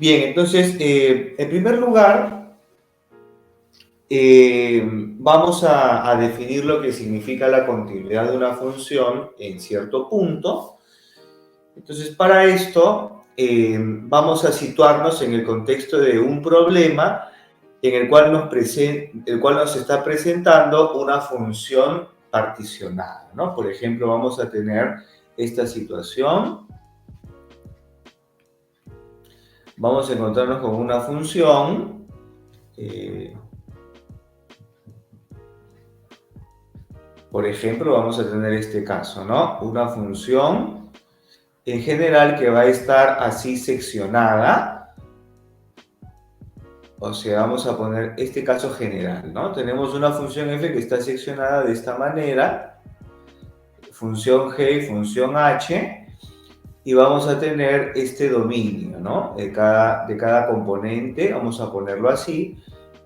Bien, entonces, en primer lugar, vamos a definir lo que significa la continuidad de una función en cierto punto. Entonces, para esto, vamos a situarnos en el contexto de un problema en el cual nos está presentando una función particionada, ¿no? Por ejemplo, vamos a tener esta situación. Vamos a encontrarnos con una función por ejemplo, vamos a tener este caso, ¿no? Una función en general que va a estar así seccionada. O sea, vamos a poner este caso general, ¿no? Tenemos una función f que está seccionada de esta manera, función g y función h, y vamos a tener este dominio, ¿no? De cada componente, vamos a ponerlo así,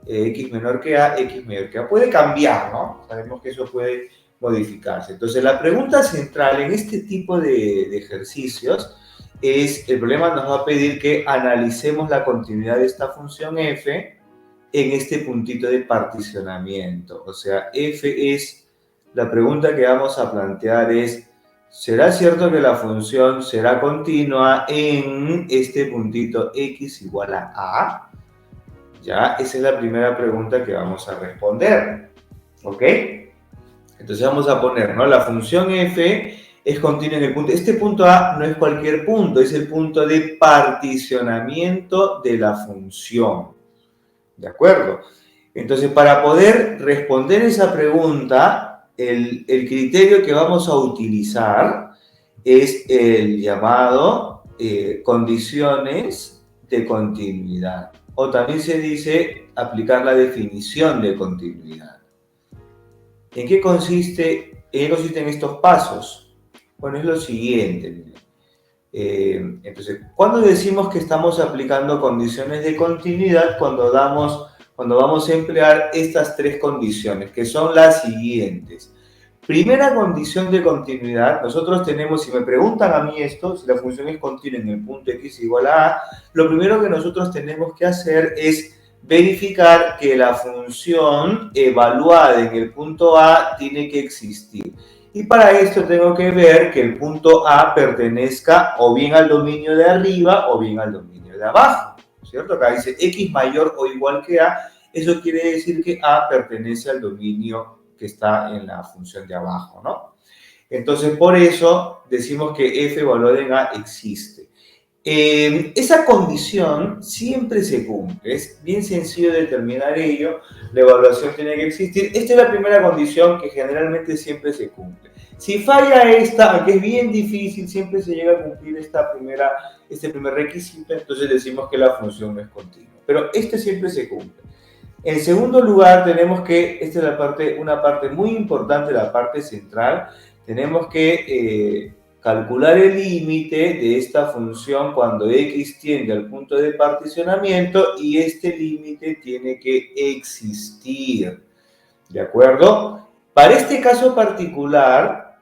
x menor que a, x mayor que a. Puede cambiar, ¿no? Sabemos que eso puede modificarse. Entonces, la pregunta central en este tipo de ejercicios es, el problema nos va a pedir que analicemos la continuidad de esta función f en este puntito de particionamiento. O sea, f es, la pregunta que vamos a plantear es, ¿será cierto que la función será continua en este puntito x igual a a? Ya, esa es la primera pregunta que vamos a responder. ¿Ok? Entonces vamos a poner, ¿no? La función f es continua en el punto. Este punto a no es cualquier punto, es el punto de particionamiento de la función. ¿De acuerdo? Entonces, para poder responder esa pregunta, el criterio que vamos a utilizar es el llamado condiciones de continuidad. O también se dice aplicar la definición de continuidad. ¿En qué consisten estos pasos? Bueno, es lo siguiente. Entonces, ¿cuándo decimos que estamos aplicando condiciones de continuidad? Cuando vamos a emplear estas tres condiciones, que son las siguientes. Primera condición de continuidad, nosotros tenemos, si me preguntan a mí esto, si la función es continua en el punto x igual a a, lo primero que nosotros tenemos que hacer es verificar que la función evaluada en el punto a tiene que existir. Y para esto tengo que ver que el punto A pertenezca o bien al dominio de arriba o bien al dominio de abajo, ¿cierto? Acá dice x mayor o igual que A, eso quiere decir que A pertenece al dominio que está en la función de abajo, ¿no? Entonces, por eso decimos que f evaluado en A existe. Esa condición siempre se cumple, es bien sencillo determinar ello, la evaluación tiene que existir. Esta es la primera condición que generalmente siempre se cumple. Si falla esta, aunque es bien difícil, siempre se llega a cumplir este primer requisito, entonces decimos que la función no es continua. Pero este siempre se cumple. En segundo lugar, tenemos que, esta es una parte muy importante, la parte central, tenemos que calcular el límite de esta función cuando x tiende al punto de particionamiento y este límite tiene que existir. ¿De acuerdo? Para este caso particular,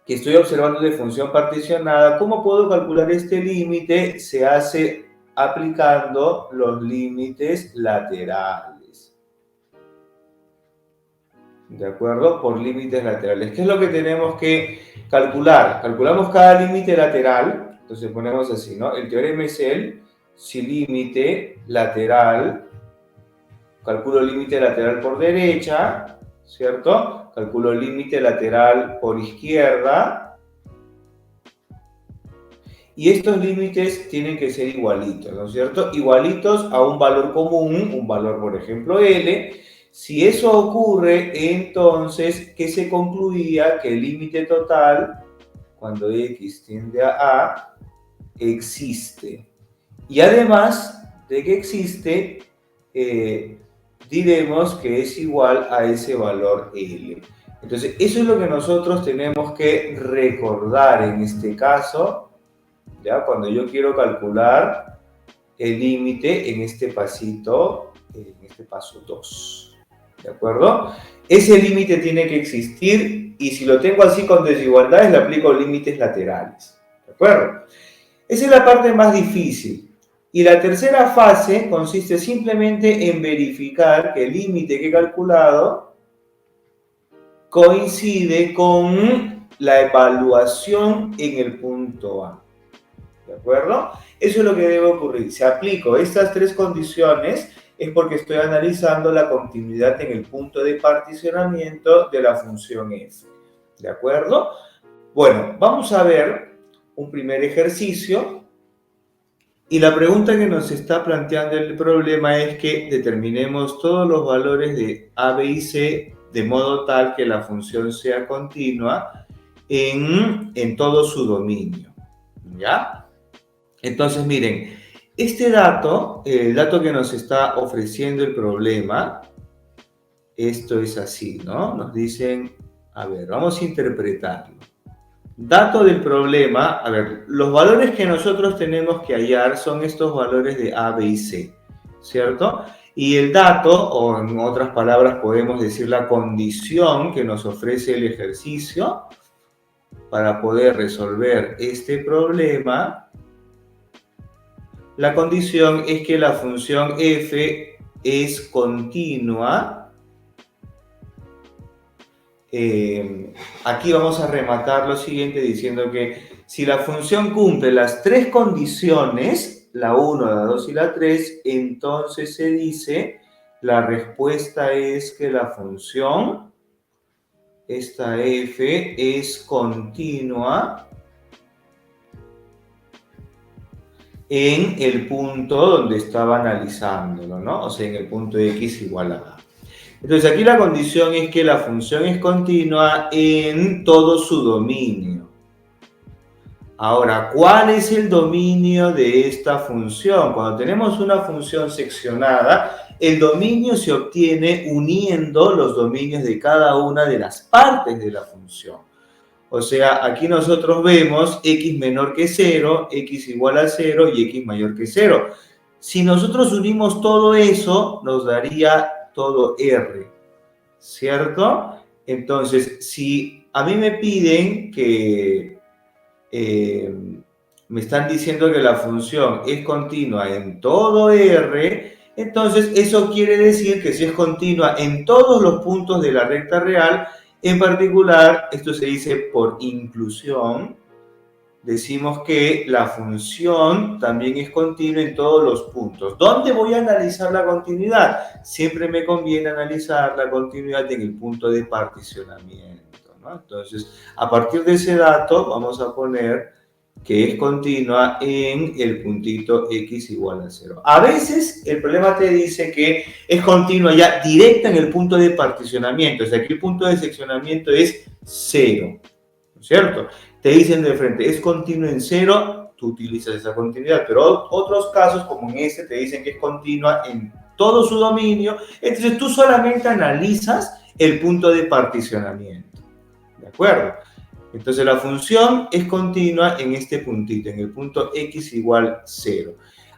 que estoy observando de función particionada, ¿cómo puedo calcular este límite? Se hace aplicando los límites laterales. ¿De acuerdo? Por límites laterales. ¿Qué es lo que tenemos que calcular? Calculamos cada límite lateral. Entonces ponemos así, ¿no? El teorema es si límite lateral, calculo límite lateral por derecha, ¿cierto? Calculo límite lateral por izquierda. Y estos límites tienen que ser igualitos, ¿no es cierto? Igualitos a un valor común, un valor, por ejemplo, L. Si eso ocurre, entonces, ¿qué se concluía? Que el límite total, cuando x tiende a A, existe. Y además de que existe, diremos que es igual a ese valor L. Entonces, eso es lo que nosotros tenemos que recordar en este caso, ¿ya? Cuando yo quiero calcular el límite en este pasito, en este paso 2. ¿De acuerdo? Ese límite tiene que existir y si lo tengo así con desigualdades, le aplico límites laterales. ¿De acuerdo? Esa es la parte más difícil. Y la tercera fase consiste simplemente en verificar que el límite que he calculado coincide con la evaluación en el punto A. ¿De acuerdo? Eso es lo que debe ocurrir. Si aplico estas tres condiciones, es porque estoy analizando la continuidad en el punto de particionamiento de la función f. ¿De acuerdo? Bueno, vamos a ver un primer ejercicio. Y la pregunta que nos está planteando el problema es que determinemos todos los valores de A, B y C de modo tal que la función sea continua en todo su dominio. ¿Ya? Entonces, miren, este dato, el dato que nos está ofreciendo el problema, esto es así, ¿no? Nos dicen, a ver, vamos a interpretarlo. Dato del problema, a ver, los valores que nosotros tenemos que hallar son estos valores de A, B y C, ¿cierto? Y el dato, o en otras palabras podemos decir la condición que nos ofrece el ejercicio para poder resolver este problema, la condición es que la función f es continua. Aquí vamos a rematar lo siguiente diciendo que si la función cumple las tres condiciones, la 1, la 2 y la 3, entonces se dice, la respuesta es que la función, esta f, es continua en el punto donde estaba analizándolo, ¿no? O sea, en el punto x igual a a. Entonces, aquí la condición es que la función es continua en todo su dominio. Ahora, ¿cuál es el dominio de esta función? Cuando tenemos una función seccionada, el dominio se obtiene uniendo los dominios de cada una de las partes de la función. O sea, aquí nosotros vemos x menor que 0, x igual a 0 y x mayor que 0. Si nosotros unimos todo eso, nos daría todo R, ¿cierto? Entonces, si a mí me piden que me están diciendo que la función es continua en todo R, entonces eso quiere decir que si es continua en todos los puntos de la recta real, en particular, esto se dice por inclusión, decimos que la función también es continua en todos los puntos. ¿Dónde voy a analizar la continuidad? Siempre me conviene analizar la continuidad en el punto de particionamiento, ¿no? Entonces, a partir de ese dato, vamos a poner que es continua en el puntito x igual a 0. A veces el problema te dice que es continua ya directa en el punto de particionamiento. O sea, que el punto de seccionamiento es 0, ¿no es cierto? Te dicen de frente, es continuo en 0, tú utilizas esa continuidad, pero otros casos, como en este, te dicen que es continua en todo su dominio, entonces tú solamente analizas el punto de particionamiento, ¿de acuerdo? Entonces la función es continua en este puntito, en el punto x igual 0.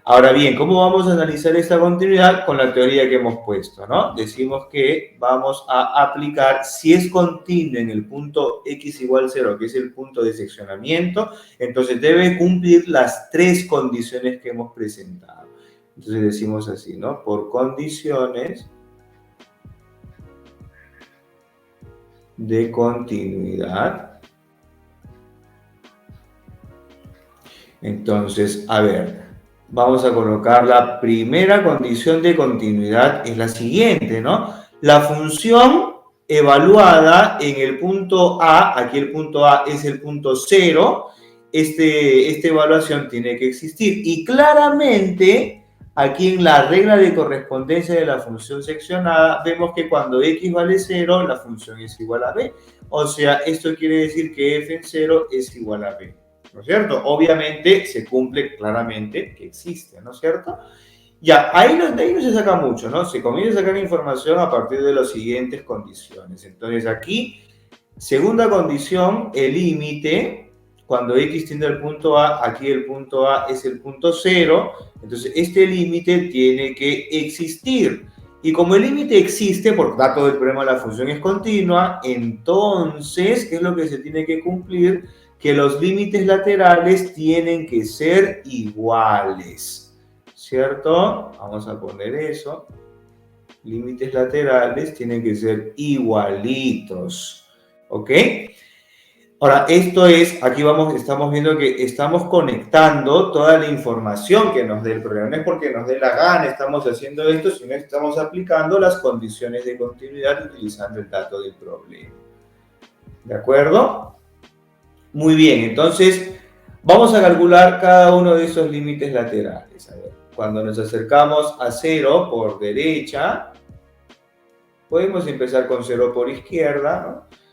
Ahora bien, ¿cómo vamos a analizar esta continuidad? Con la teoría que hemos puesto, ¿no? Decimos que vamos a aplicar, si es continua en el punto x igual 0, que es el punto de seccionamiento, entonces debe cumplir las tres condiciones que hemos presentado. Entonces decimos así, ¿no? Por condiciones de continuidad. Entonces, a ver, vamos a colocar la primera condición de continuidad, es la siguiente, ¿no? La función evaluada en el punto A, aquí el punto A es el punto 0, esta evaluación tiene que existir. Y claramente, aquí en la regla de correspondencia de la función seccionada, vemos que cuando x vale 0, la función es igual a b. O sea, esto quiere decir que f en 0 es igual a b, ¿no es cierto? Obviamente se cumple claramente que existe, ¿no es cierto? Ya, de ahí no se saca mucho, ¿no? Se comienza a sacar información a partir de las siguientes condiciones. Entonces aquí, segunda condición, el límite, cuando x tiende al punto A, aquí el punto A es el punto 0, entonces este límite tiene que existir. Y como el límite existe, por dato del problema la función es continua, entonces, ¿qué es lo que se tiene que cumplir? Que los límites laterales tienen que ser iguales. ¿cierto? Vamos a poner eso. Límites laterales tienen que ser igualitos, ¿ok? Ahora, esto es, aquí estamos viendo que estamos conectando toda la información que nos dé el problema. No es porque nos dé la gana, estamos haciendo esto, sino estamos aplicando las condiciones de continuidad utilizando el dato del problema. ¿De acuerdo? Muy bien, entonces vamos a calcular cada uno de esos límites laterales. A ver, cuando nos acercamos a 0 por derecha, podemos empezar con 0 por izquierda, ¿no?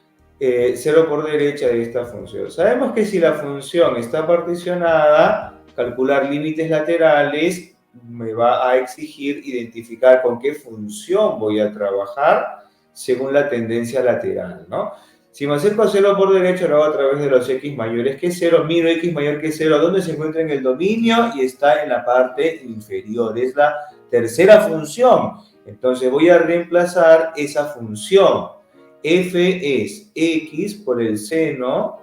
0 por derecha de esta función. Sabemos que si la función está particionada, calcular límites laterales me va a exigir identificar con qué función voy a trabajar según la tendencia lateral, ¿no? Si me acerco a 0 por derecha, lo hago a través de los x mayores que 0, miro x mayor que 0, ¿dónde se encuentra en el dominio? Y está en la parte inferior, es la tercera función. Entonces voy a reemplazar esa función. F es x por el seno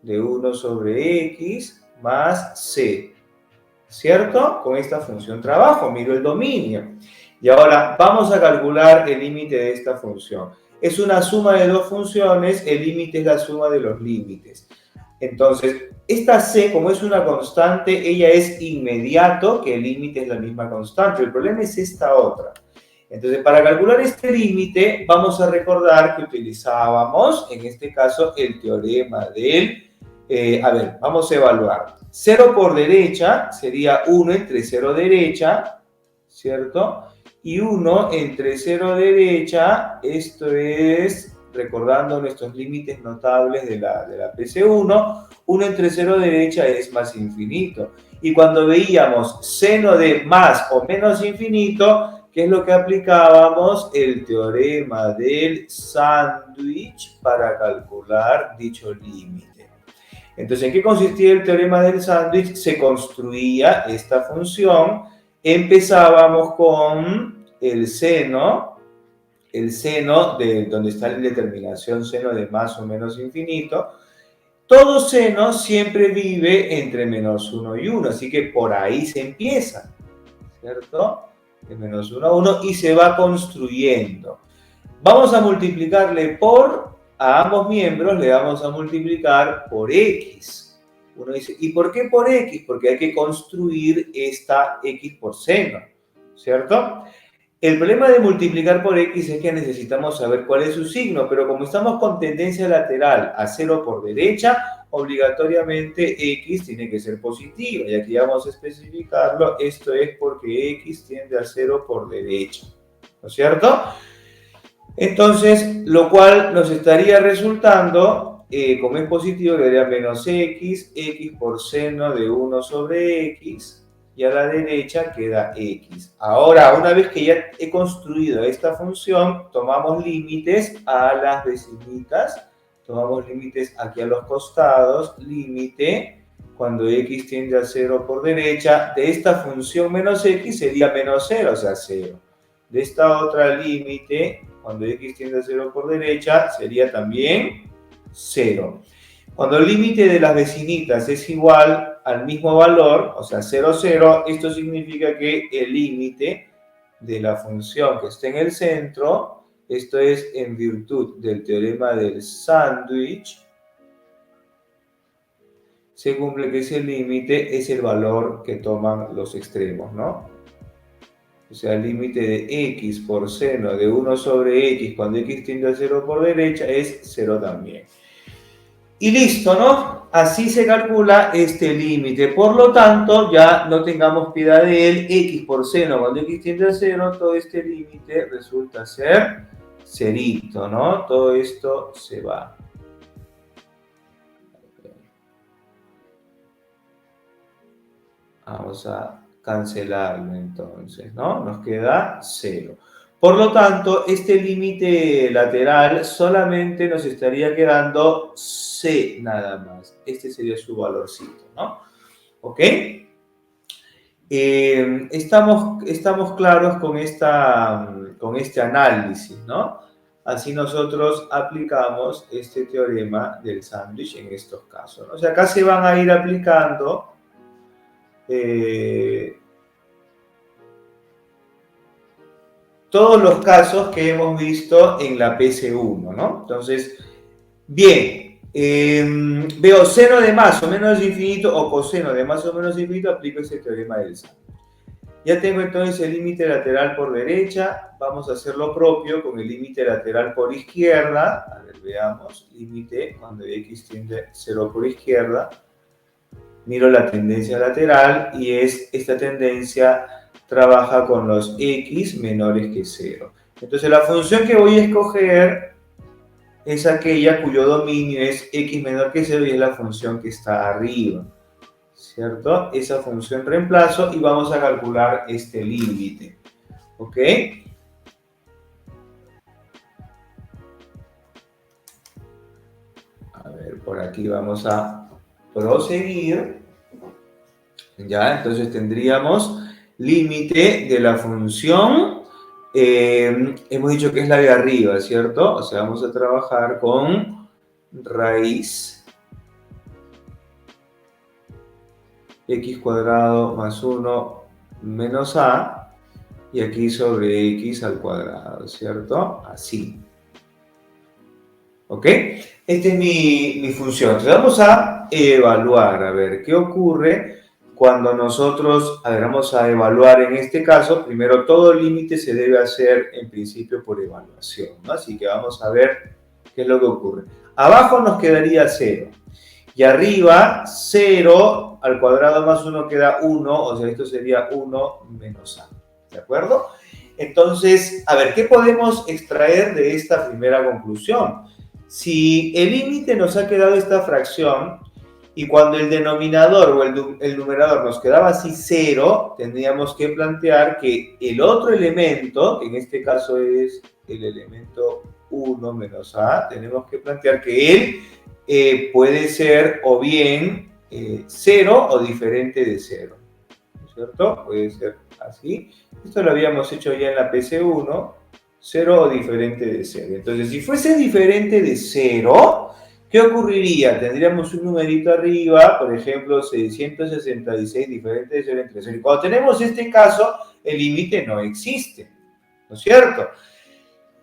de 1 sobre x más c, ¿cierto? Con esta función trabajo, miro el dominio. Y ahora vamos a calcular el límite de esta función. Es una suma de dos funciones, el límite es la suma de los límites. Entonces, esta c, como es una constante, ella es inmediato que el límite es la misma constante. El problema es esta otra. Entonces, para calcular este límite, vamos a recordar que utilizábamos, en este caso, el teorema del... vamos a evaluar. 0 por derecha sería 1 entre 0 derecha, ¿cierto? Y 1 entre 0 derecha, esto es, recordando nuestros límites notables de la PC1, 1 entre 0 derecha es más infinito. Y cuando veíamos seno de más o menos infinito, ¿qué es lo que aplicábamos? El teorema del sándwich para calcular dicho límite. Entonces, ¿en qué consistía el teorema del sándwich? Se construía esta función. Empezábamos con el seno de donde está la determinación seno de más o menos infinito. Todo seno siempre vive entre menos 1 y 1, así que por ahí se empieza, ¿cierto? De menos 1 a 1 y se va construyendo. Vamos a multiplicarle a ambos miembros, le vamos a multiplicar por x. Uno dice, ¿y por qué por x? Porque hay que construir esta x por seno, ¿cierto? El problema de multiplicar por x es que necesitamos saber cuál es su signo, pero como estamos con tendencia lateral a 0 por derecha, obligatoriamente x tiene que ser positiva. Y aquí vamos a especificarlo. Esto es porque x tiende a 0 por derecha, ¿no es cierto? Entonces, lo cual nos estaría resultando, como es positivo, le daría menos x por seno de 1 sobre x, y a la derecha queda x. Ahora, una vez que ya he construido esta función, tomamos límites a las vecinitas, tomamos límites aquí a los costados, límite, cuando x tiende a 0 por derecha, de esta función menos x sería menos 0, o sea, 0. De esta otra límite, cuando x tiende a 0 por derecha, sería también 0. Cuando el límite de las vecinitas es igual al mismo valor, o sea, 0, 0, esto significa que el límite de la función que está en el centro, esto es en virtud del teorema del sándwich, se cumple que ese límite es el valor que toman los extremos, ¿no? O sea, el límite de x por seno de 1 sobre x cuando x tiende a 0 por derecha es 0 también. Y listo, ¿no? Así se calcula este límite. Por lo tanto, ya no tengamos piedad de él. X por seno cuando x tiende a 0, todo este límite resulta ser cerito, ¿no? Todo esto se va. Vamos a cancelarlo entonces, ¿no? Nos queda 0. Por lo tanto, este límite lateral solamente nos estaría quedando C nada más. Este sería su valorcito, ¿no? ¿Ok? Estamos claros con este análisis, ¿no? Así nosotros aplicamos este teorema del sándwich en estos casos, ¿no? O sea, acá se van a ir aplicando todos los casos que hemos visto en la PC1, ¿no? Entonces, bien, veo seno de más o menos infinito o coseno de más o menos infinito, aplico ese teorema del sándwich. Ya tengo entonces el límite lateral por derecha, vamos a hacer lo propio con el límite lateral por izquierda. A ver, veamos, límite cuando x tiende a 0 por izquierda. Miro la tendencia lateral y esta tendencia trabaja con los x menores que 0. Entonces la función que voy a escoger es aquella cuyo dominio es x menor que 0 y es la función que está arriba, ¿cierto? Esa función reemplazo y vamos a calcular este límite, ¿ok? A ver, por aquí vamos a proseguir. Ya, entonces tendríamos límite de la función, hemos dicho que es la de arriba, ¿cierto? O sea, vamos a trabajar con raíz x cuadrado más 1 menos a, y aquí sobre x al cuadrado, ¿cierto? Así. ¿Ok? Esta es mi función. Entonces vamos a evaluar, a ver, ¿qué ocurre cuando nosotros, a ver, vamos a evaluar en este caso? Primero, todo límite se debe hacer en principio por evaluación, ¿no? Así que vamos a ver qué es lo que ocurre. Abajo nos quedaría 0. Y arriba, 0 al cuadrado más 1 queda 1, o sea, esto sería 1 menos a. ¿De acuerdo? Entonces, a ver, ¿qué podemos extraer de esta primera conclusión? Si el límite nos ha quedado esta fracción y cuando el denominador o el numerador nos quedaba así 0, tendríamos que plantear que el otro elemento, que en este caso es el elemento 1 menos a, tenemos que plantear que él puede ser o bien 0 o diferente de 0, ¿no es cierto? Puede ser así. Esto lo habíamos hecho ya en la PC1, 0 o diferente de 0. Entonces, si fuese diferente de 0, ¿qué ocurriría? Tendríamos un numerito arriba, por ejemplo, 666 diferente de 0 entre 0. Y cuando tenemos este caso, el límite no existe, ¿no es cierto?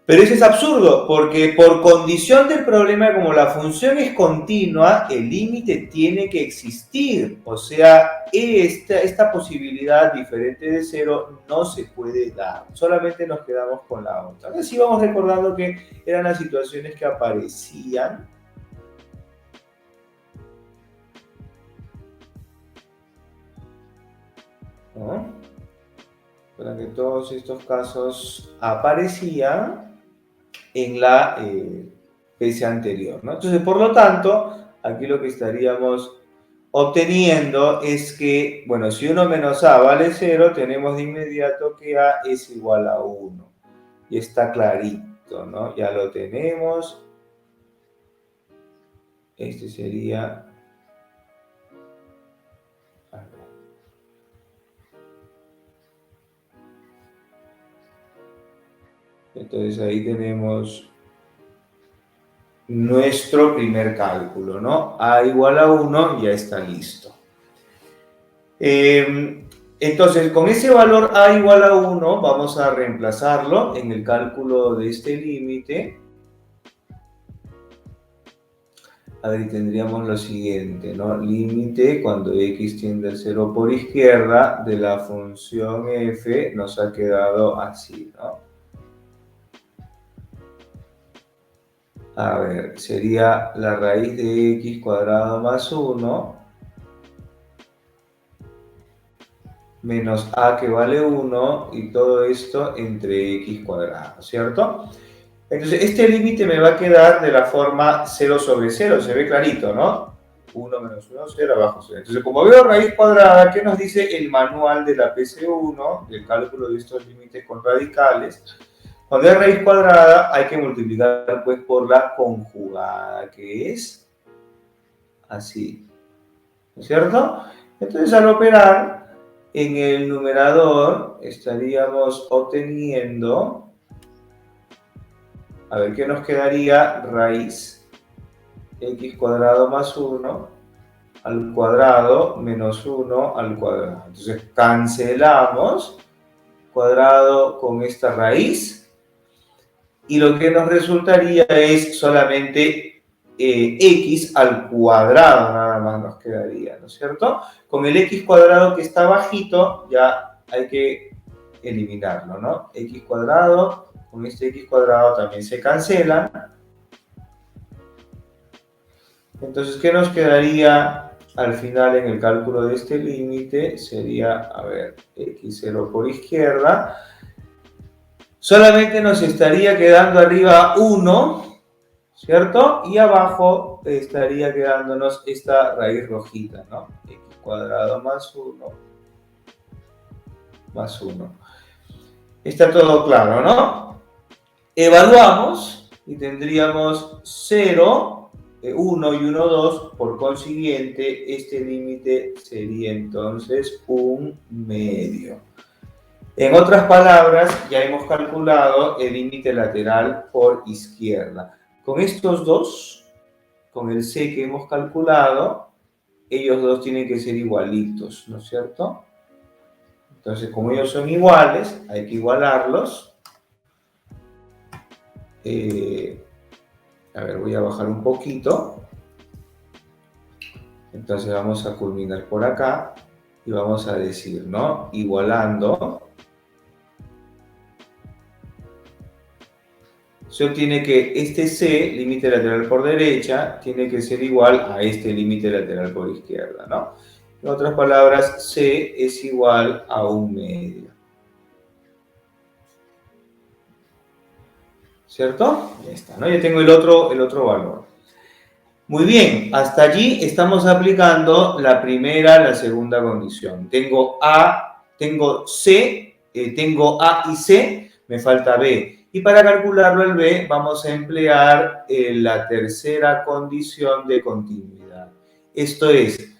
Pero eso es absurdo, porque por condición del problema, como la función es continua, el límite tiene que existir. O sea, esta posibilidad diferente de 0 no se puede dar. Solamente nos quedamos con la otra. Así vamos recordando que eran las situaciones que aparecían. ¿No? Para que todos estos casos aparecían en la PC anterior, ¿no? Entonces, por lo tanto, aquí lo que estaríamos obteniendo es que, bueno, si 1 menos a vale 0, tenemos de inmediato que a es igual a 1. Y está clarito, ¿no? Ya lo tenemos. Este sería... Entonces ahí tenemos nuestro primer cálculo, ¿no? A igual a 1 ya está listo. Entonces, con ese valor a igual a 1, vamos a reemplazarlo en el cálculo de este límite. A ver, tendríamos lo siguiente, ¿no? Límite cuando x tiende a 0 por izquierda de la función f nos ha quedado así, ¿no? A ver, sería la raíz de x cuadrado más 1 menos a que vale 1 y todo esto entre x cuadrado, ¿cierto? Entonces, este límite me va a quedar de la forma 0 sobre 0, se ve clarito, ¿no? 1 menos 1, 0, abajo 0. Entonces, como veo raíz cuadrada, ¿qué nos dice el manual de la PC1, del cálculo de estos límites con radicales? Cuando hay raíz cuadrada, hay que multiplicar pues por la conjugada, que es así, ¿no es cierto? Entonces, al operar en el numerador, estaríamos obteniendo, a ver, ¿qué nos quedaría? Raíz x cuadrado más 1 al cuadrado menos 1 al cuadrado. Entonces cancelamos cuadrado con esta raíz. Y lo que nos resultaría es solamente x al cuadrado, nada más nos quedaría, ¿no es cierto? Con el x cuadrado que está bajito, ya hay que eliminarlo, ¿no? X cuadrado, con este x cuadrado también se cancelan. Entonces, ¿qué nos quedaría al final en el cálculo de este límite? Sería, a ver, x0 por izquierda. Solamente nos estaría quedando arriba 1, ¿cierto? Y abajo estaría quedándonos esta raíz rojita, ¿no? X cuadrado más 1, más 1. Está todo claro, ¿no? Evaluamos y tendríamos 0, 1 y 1, 2. Por consiguiente, este límite sería entonces 1/2. En otras palabras, ya hemos calculado el límite lateral por izquierda. Con estos dos, con el C que hemos calculado, ellos dos tienen que ser igualitos, ¿no es cierto? Entonces, como ellos son iguales, hay que igualarlos. A ver, voy a bajar un poquito. Entonces vamos a culminar por acá y vamos a decir, ¿no? Igualando. Se obtiene que este C, límite lateral por derecha, tiene que ser igual a este límite lateral por izquierda, ¿no? En otras palabras, C es igual a 1/2. ¿Cierto? Ya está, ¿no? Ya tengo el otro valor. Muy bien, hasta allí estamos aplicando la primera, la segunda condición. Tengo C, tengo A y C, me falta B. Y para calcularlo el B vamos a emplear la tercera condición de continuidad. Esto es,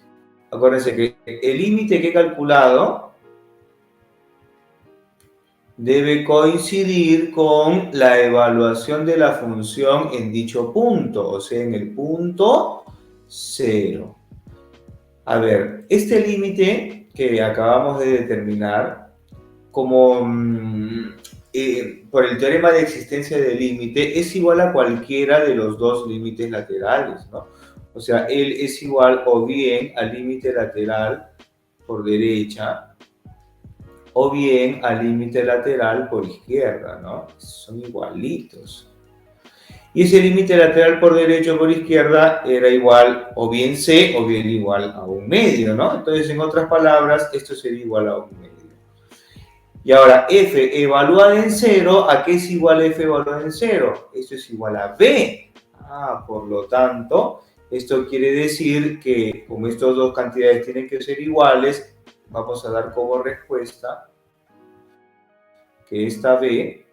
acuérdense que el límite que he calculado debe coincidir con la evaluación de la función en dicho punto, o sea, en el punto 0. A ver, este límite que acabamos de determinar, como por el teorema de existencia del límite, es igual a cualquiera de los dos límites laterales, ¿no? O sea, él es igual o bien al límite lateral por derecha, o bien al límite lateral por izquierda, ¿no? Son igualitos. Y ese límite lateral por derecha o por izquierda era igual o bien C o bien igual a 1/2, ¿no? Entonces, en otras palabras, esto sería igual a 1/2. Y ahora, F evaluada en 0, ¿a qué es igual F evaluada en 0? Esto es igual a B. Por lo tanto, esto quiere decir que como estas dos cantidades tienen que ser iguales, vamos a dar como respuesta que esta B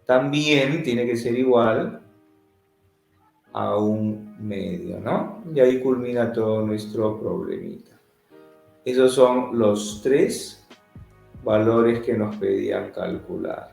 también tiene que ser igual a 1/2, ¿no? Y ahí culmina todo nuestro problemita. Esos son los tres valores que nos pedían calcular.